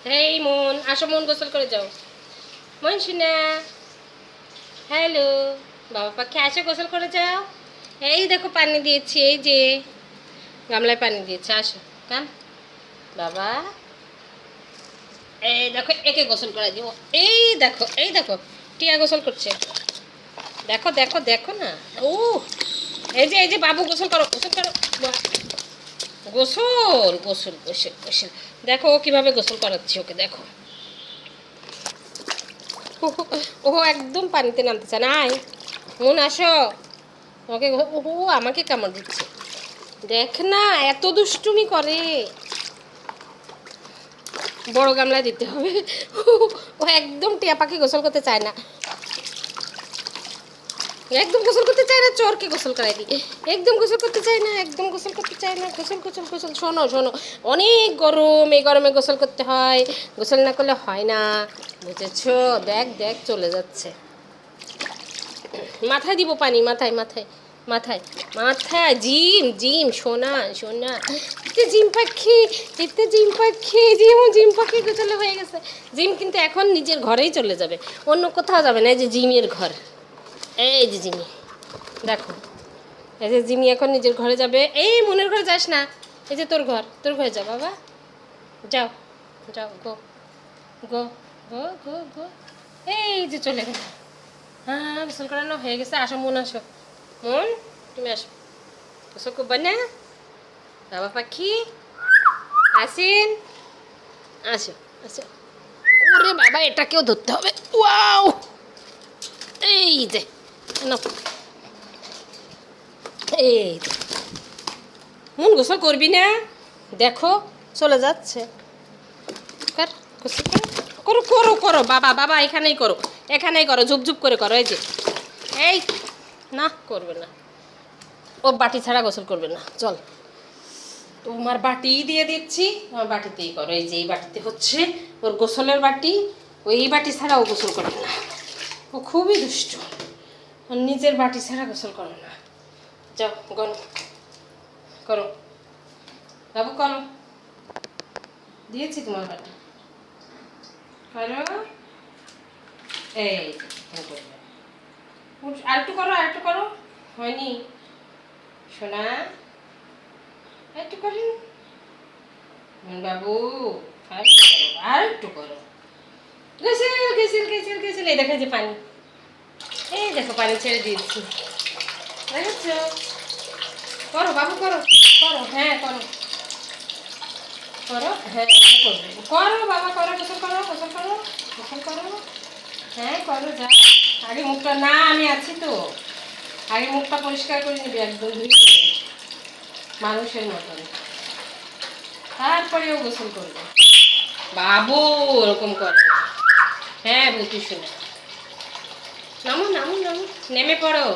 এই মন, আসো মন, গোসল করে যাও। মন শুনা, হ্যালো, বাবা পাখি আসো গোসল করে যাও। এই দেখো পানি দিয়েছি, এই যে গামলায় পানি দিয়েছে, আসো কাম বাবা। এই দেখো একে গোসল করে দিব। এই দেখো টিয়া গোসল করছে। দেখো দেখো দেখো না। ও এই যে বাবু গোসল করো, গোসল করো। গোসল গোসল গোসল গোসল। দেখো ও কিভাবে গোসল করাচ্ছি ওকে, দেখো। ও একদম পানিতে নামতে চায় না। আয় মন আসো, ওকে। ও আমাকে কামড় দিচ্ছে, দেখ না এত দুষ্টুমি করে। বড় গামলায় দিতে হবে। ও একদম টিয়া পাখি গোসল করতে চায় না, একদম গোসল করতে চায় না। চোরকে গোসল করাই দিই, একদম গোসল করতে চায় না, একদম গোসল করতে চায় না। গোসল গোসল গোসল। শোনো শোনো, অনেক গরম, এই গরমে গোসল করতে হয়, গোসল না করলে হয় না, বুঝেছো? দেখ দেখ চলে যাচ্ছে। মাথায় দিব পানি, মাথায় মাথায় মাথায় মাথায়। জিম জিম সোনা সোনা, এতে জিম পাখি, এতে জিম পাখি, জিম পাখি গোসলে হয়ে গেছে। জিম কিন্তু এখন নিজের ঘরেই চলে যাবে, অন্য কোথাও যাবে না। এই যে জিমের ঘর, এই যে জিমি, দেখো এই যে জিমি এখন নিজের ঘরে যাবে। এই মনের ঘরে যাস না, এই যে তোর ঘর, তোর ঘরে যা বাবা, যাও যাও, গো গো গো গো গো। এই যে চলে গেল। হ্যাঁ গোসল করানো হয়ে গেছে। আসো মন, আসো মন, তুমি আসো। গোসল করবা না বাবা পাখি? আসেন, আসো আসো। ওরে বাবা, এটাকেও ধরতে হবে। ওয়াও, এই যে নাও, এই যে। মন গোসল করবি না? দেখো চলে যাচ্ছে। কর, গোসল করো করো করো করো বাবা, বাবা এখানেই করো, এখানেই করো, ঝুপঝুপ করে করো। এই যে, এই না করবে না, ও বাটি ছাড়া গোসল করবে না। চল, তোমার বাটি দিয়ে দিচ্ছি, তোমার বাটিতেই করো। এই যে এই বাটিতে হচ্ছে ওর গোসলের বাটি, ওই বাটি ছাড়া ও গোসল করবে না। ও খুবই দুষ্ট, ওর নিজের বাটি ছাড়া গোসল করে না। যাও গরম করো বাবু, করো, দিয়েছি তোমার বাটি, করো। এই আর একটু করো, আর একটু করো, হয়নি সোনা, একটু করেন বাবু, আর একটু করো। গেছিল গেছিল গেছিল গেছিল। এই দেখা যে পানি, এই দেখো পানি ছেড়ে দিয়েছি, দেখেছ? করো বাবু, করো করো, হ্যাঁ করো করো, হ্যাঁ করবে, করো বাবা, করো, গোসল করো, গোসল করো, গোসল করো, হ্যাঁ করো, যা। আগে মুখটা, না আমি আছি তো, আগে মুখটা পরিষ্কার করে নিবি একদম ধুয়ে মানুষের মতন, তারপরেও গোসল করবে। বাবু ওরকম করে না, হ্যাঁ বুঝি শুনে। নামো নামো নামো, নেমে পড়ো।